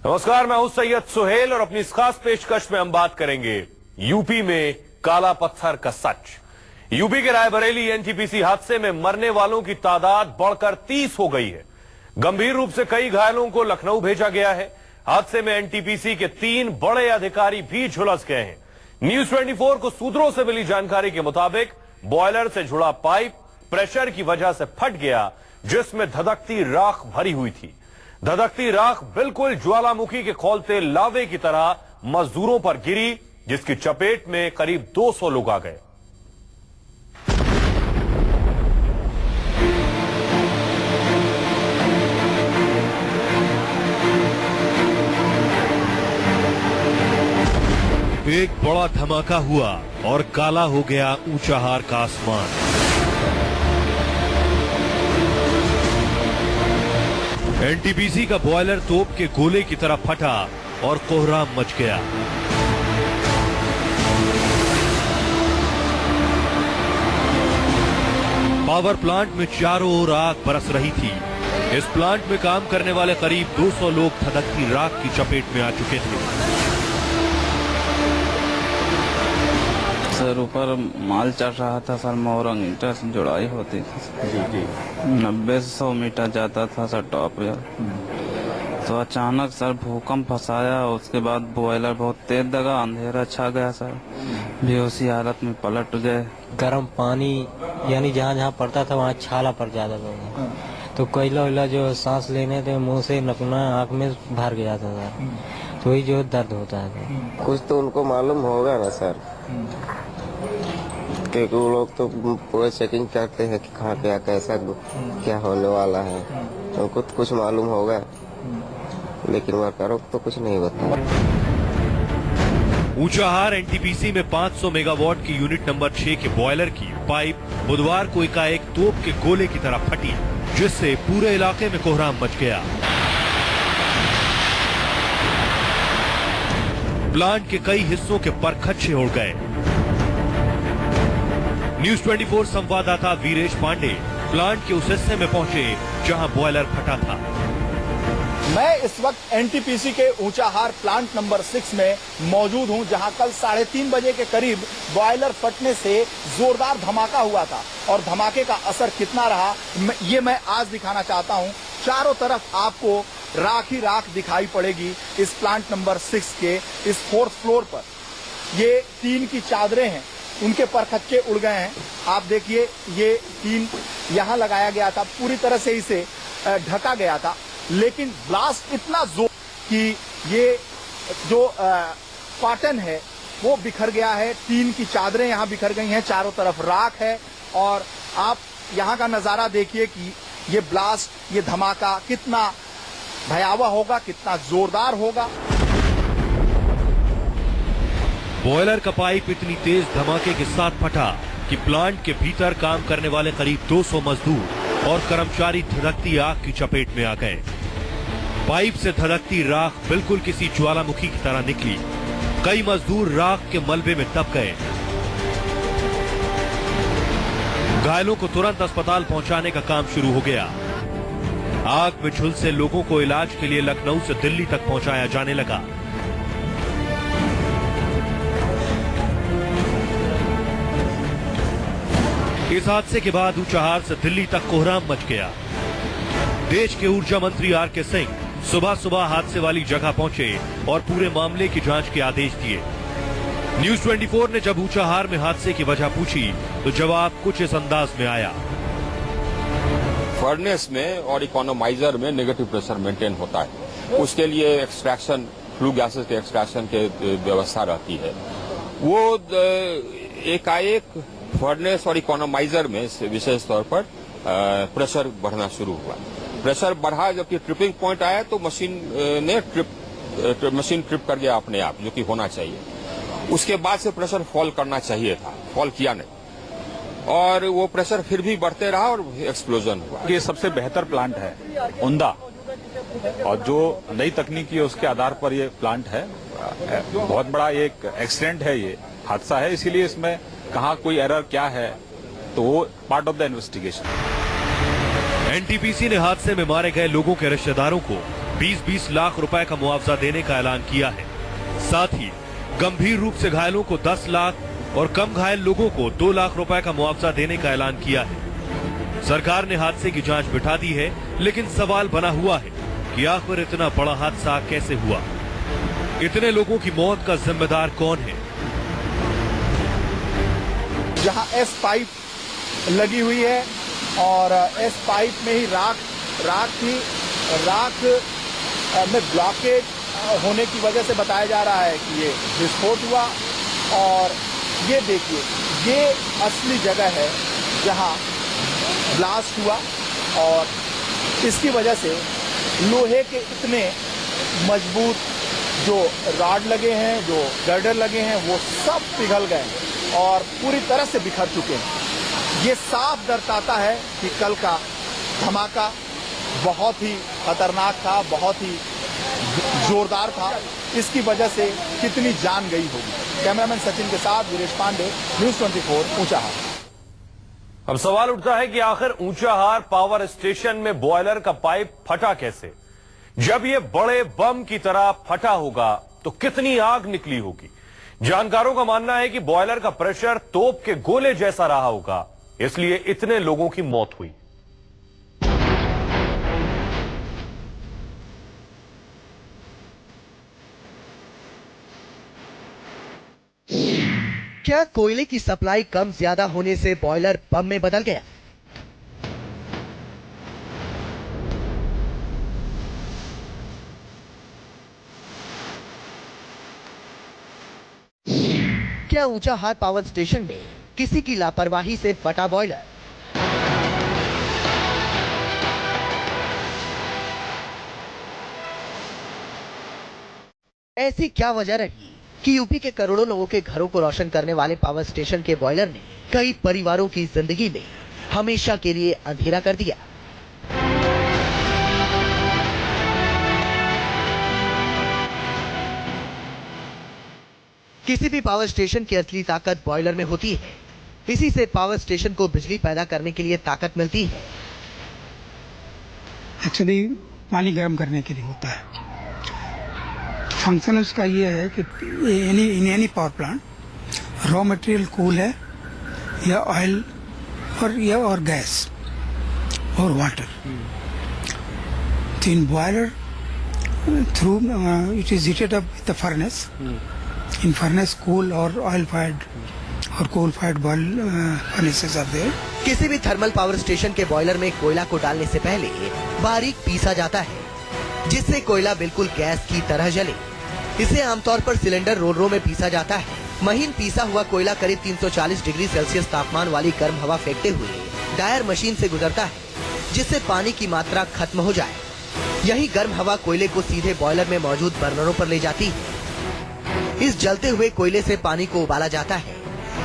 नमस्कार, मैं हूं सैयद सुहेल और अपनी इस खास पेशकश में हम बात करेंगे यूपी में काला पत्थर का सच। यूपी के रायबरेली एनटीपीसी हादसे में मरने वालों की तादाद बढ़कर 30 हो गई है। गंभीर रूप से कई घायलों को लखनऊ भेजा गया है। हादसे में एनटीपीसी के 3 बड़े अधिकारी भी झुलस गए हैं। न्यूज 24 को सूत्रों से मिली जानकारी के मुताबिक बॉयलर से जुड़ा पाइप प्रेशर की वजह से फट गया, जिसमें धधकती राख भरी हुई थी। धधकती राख बिल्कुल ज्वालामुखी के खौलते लावे की तरह मजदूरों पर गिरी, जिसकी चपेट में करीब 200 लोग आ गए। एक बड़ा धमाका हुआ और काला हो गया ऊंचाहार का आसमान। एनटीपीसी का बॉयलर तोप के गोले की तरह फटा और कोहराम मच गया। पावर प्लांट में चारों ओर आग बरस रही थी। इस प्लांट में काम करने वाले करीब 200 लोग धधकती राख की चपेट में आ चुके थे। सर ऊपर माल चढ़ रहा था सर, मोरंग ईंटा से जुड़ाई होती थी जी। 90-100 मीटर जाता था सर टॉप पे। तो अचानक सर भूकंप फंसाया, उसके बाद बॉयलर बहुत तेज दगा, अंधेरा छा गया सर, बेहोशी हालत में पलट गए। गर्म पानी यानी जहाँ जहाँ पड़ता था वहाँ छाला पड़ जाता था। तो कोयला वैला जो सांस लेने थे मुंह से नकना आँख में भर गया था सर, तो वही जो दर्द होता है। कुछ तो उनको मालूम होगा ना सर, क्योंकि वो लोग तो पूरा चेकिंग करते हैं कि कहाँ क्या कैसा क्या होने वाला है। उनको तो कुछ मालूम होगा, लेकिन वर्करों को तो कुछ नहीं बताया। ऊंचाहार एनटीपीसी में 500 मेगावाट की यूनिट नंबर 6 के बॉयलर की पाइप बुधवार को एकाएक तोप के गोले की तरह फटी, जिससे पूरे इलाके में कोहराम मच गया। प्लांट के कई हिस्सों के परखच्चे उड़ गए। न्यूज 24 संवाददाता वीरेश पांडे प्लांट के उस हिस्से में पहुंचे जहां बॉयलर फटा था। मैं इस वक्त एनटीपीसी के ऊंचाहार प्लांट नंबर 6 में मौजूद हूं, जहां कल 3:30 बजे के करीब बॉयलर फटने से जोरदार धमाका हुआ था। और धमाके का असर कितना रहा ये मैं आज दिखाना चाहता हूं। चारों तरफ आपको राख ही राख दिखाई पड़ेगी इस प्लांट नंबर 6 के इस 4th फ्लोर पर। ये टीन की चादरें हैं, उनके परखच्चे उड़ गए हैं। आप देखिए, ये टीन यहाँ लगाया गया था, पूरी तरह से इसे ढका गया था, लेकिन ब्लास्ट इतना जोर कि ये जो कॉटन है वो बिखर गया है। टीन की चादरें यहाँ बिखर गई हैं, चारों तरफ राख है। और आप यहाँ का नजारा देखिए कि ये ब्लास्ट, ये धमाका कितना भयावह होगा, कितना जोरदार होगा। बॉयलर का पाइप इतनी तेज धमाके के साथ फटा कि प्लांट के भीतर काम करने वाले करीब 200 मजदूर और कर्मचारी धधकती आग की चपेट में आ गए। पाइप से धधकती राख बिल्कुल किसी ज्वालामुखी की तरह निकली। कई मजदूर राख के मलबे में दब गए। घायलों को तुरंत अस्पताल पहुंचाने का काम शुरू हो गया। आग में झुलसे लोगों को इलाज के लिए लखनऊ से दिल्ली तक पहुंचाया जाने लगा। इस हादसे के बाद ऊंचाहार से दिल्ली तक कोहराम मच गया। देश के ऊर्जा मंत्री आर.के. सिंह सुबह सुबह हादसे वाली जगह पहुंचे और पूरे मामले की जांच के आदेश दिए। न्यूज 24 ने जब ऊंचाहार में हादसे की वजह पूछी तो जवाब कुछ इस अंदाज में आया। फर्नेस में और इकोनोमाइजर में नेगेटिव प्रेशर मेंटेन होता है, उसके लिए एक्सट्रैक्शन, फ्लू गैसेस के एक्सट्रैक्शन के व्यवस्था रहती है। वो एकाएक फर्नेस और इकोनोमाइजर में विशेष तौर पर प्रेशर बढ़ना शुरू हुआ। प्रेशर बढ़ा, जबकि ट्रिपिंग पॉइंट आया तो मशीन ट्रिप कर गया अपने आप, जो कि होना चाहिए। उसके बाद से प्रेशर फॉल करना चाहिए था, फॉल किया नहीं, और वो प्रेशर फिर भी बढ़ते रहा और एक्सप्लोजन हुआ। ये सबसे बेहतर प्लांट है उमदा, और जो नई तकनीकी है उसके आधार पर ये प्लांट है। बहुत बड़ा एक एक्सीडेंट है, ये हादसा है, इसीलिए इसमें कहाँ कोई एरर क्या है तो वो part of the investigation. NTPC ने हादसे में मारे गए लोगों के रिश्तेदारों को 20-20 लाख रुपए का मुआवजा देने का ऐलान किया है। साथ ही गंभीर रूप से घायलों को 10 लाख और कम घायल लोगों को 2 लाख रुपए का मुआवजा देने का ऐलान किया है। सरकार ने हादसे की जांच बिठा दी है, लेकिन सवाल बना हुआ है कि आखिर इतना बड़ा हादसा कैसे हुआ? इतने लोगों की मौत का जिम्मेदार कौन है? जहां एस पाइप लगी हुई है और एस पाइप में ही राख थी। राख में ब्लॉकेज होने की वजह से बताया जा रहा है कि ये विस्फोट हुआ। और ये देखिए, ये असली जगह है जहां ब्लास्ट हुआ और इसकी वजह से लोहे के इतने मजबूत जो रॉड लगे हैं, जो गर्डर लगे हैं, वो सब पिघल गए और पूरी तरह से बिखर चुके हैं। ये साफ दर्शाता है कि कल का धमाका बहुत ही खतरनाक था, बहुत ही जोरदार था। इसकी वजह से कितनी जान गई होगी। कैमरामैन सचिन के साथ वीरेश पांडे, न्यूज़ 24 ऊंचाहार। अब सवाल उठता है कि आखिर ऊंचाहार पावर स्टेशन में बॉयलर का पाइप फटा कैसे? जब यह बड़े बम की तरह फटा होगा तो कितनी आग निकली होगी? जानकारों का मानना है कि बॉयलर का प्रेशर तोप के गोले जैसा रहा होगा, इसलिए इतने लोगों की मौत हुई। क्या कोयले की सप्लाई कम ज्यादा होने से बॉयलर बम में बदल गया? क्या ऊंचाहार पावर स्टेशन में किसी की लापरवाही से फटा बॉयलर? ऐसी क्या वजह रही कि यूपी के करोड़ों लोगों के घरों को रोशन करने वाले पावर स्टेशन के बॉयलर ने कई परिवारों की जिंदगी में हमेशा के लिए अंधेरा कर दिया? किसी भी पावर स्टेशन की असली ताकत बॉयलर में होती है। इसी से पावर स्टेशन को बिजली पैदा करने के लिए ताकत मिलती है। एक्चुअली पानी गर्म करने के लिए होता है। फंक्शन उसका ये है कि in any power plant raw material coal है या ऑयल और गैस और वाटर। तो in boiler through it is heated up with the furnace. In furnace coal और ऑयल फायर्ड और coal fired furnaces are there. किसी भी थर्मल पावर स्टेशन के बॉयलर में कोयला को डालने से पहले बारीक पीसा जाता है, जिससे कोयला बिल्कुल गैस की तरह जले। इसे आमतौर पर सिलेंडर रोलरों में पीसा जाता है। महीन पीसा हुआ कोयला करीब 340 डिग्री सेल्सियस तापमान वाली गर्म हवा फेंकते हुए डायर मशीन से गुजरता है, जिससे पानी की मात्रा खत्म हो जाए। यही गर्म हवा कोयले को सीधे बॉयलर में मौजूद बर्नरों पर ले जाती है। इस जलते हुए कोयले से पानी को उबाला जाता है।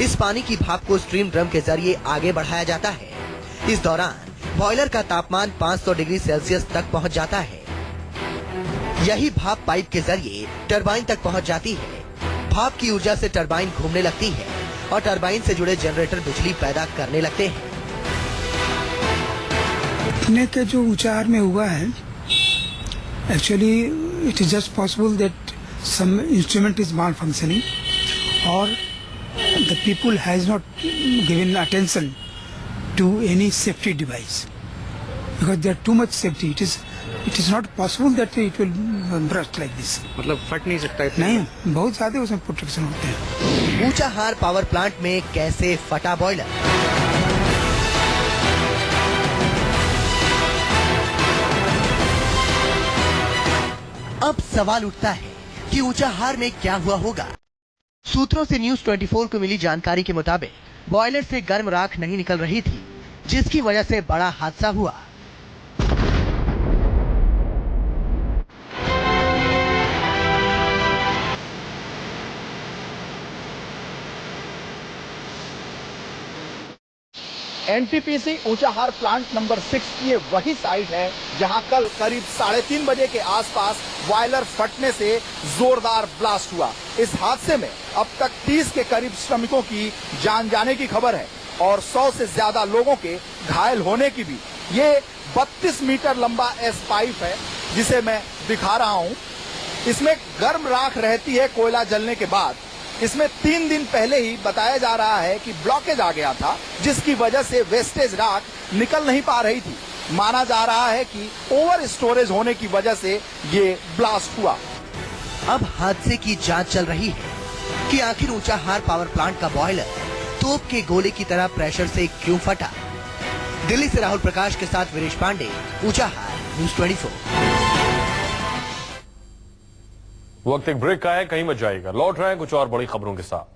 इस पानी की भाप को स्ट्रीम ड्रम के जरिए आगे बढ़ाया जाता है। इस दौरान बॉयलर का तापमान 500 डिग्री सेल्सियस तक पहुंच जाता है। यही भाप पाइप के जरिए टरबाइन तक पहुंच जाती है। भाप की ऊर्जा से टरबाइन घूमने लगती है और टरबाइन से जुड़े जनरेटर बिजली पैदा करने लगते हैं। इतने के जो ऊंचाहार में हुआ है, actually it is just possible that some instrument is malfunctioning और the people has not given attention to any safety device because there too much safety. It is not possible that it will burst like this. मतलब फट नहीं सकता है? नहीं, बहुत ज्यादा उसमें प्रोटेक्शन होते हैं। ऊंचाहार पावर प्लांट में कैसे फटा बॉयलर? अब सवाल उठता है कि ऊंचाहार में क्या हुआ होगा। सूत्रों से न्यूज़ 24 को मिली जानकारी के मुताबिक बॉयलर से गर्म राख नहीं निकल रही थी, जिसकी वजह से बड़ा हादसा हुआ। एनटीपीसी ऊंचाहार प्लांट नंबर 6 की ये वही साइट है जहां कल करीब 3:30 बजे के आसपास बॉयलर फटने से जोरदार ब्लास्ट हुआ। इस हादसे में अब तक 30 के करीब श्रमिकों की जान जाने की खबर है और 100 से ज्यादा लोगों के घायल होने की भी। ये 32 मीटर लंबा एस पाइप है जिसे मैं दिखा रहा हूं, इसमें गर्म राख रहती है कोयला जलने के बाद। इसमें 3 दिन पहले ही बताया जा रहा है कि ब्लॉकेज आ गया था, जिसकी वजह से वेस्टेज राख निकल नहीं पा रही थी। माना जा रहा है कि ओवर स्टोरेज होने की वजह से ये ब्लास्ट हुआ। अब हादसे की जांच चल रही है कि आखिर ऊंचाहार पावर प्लांट का बॉयलर तोप के गोले की तरह प्रेशर से क्यों फटा। दिल्ली से राहुल प्रकाश के साथ वीरेश पांडे, ऊंचाहार, न्यूज़ 24। वक्त एक ब्रेक का है, कहीं मत जाइएगा, लौट रहे हैं कुछ और बड़ी खबरों के साथ।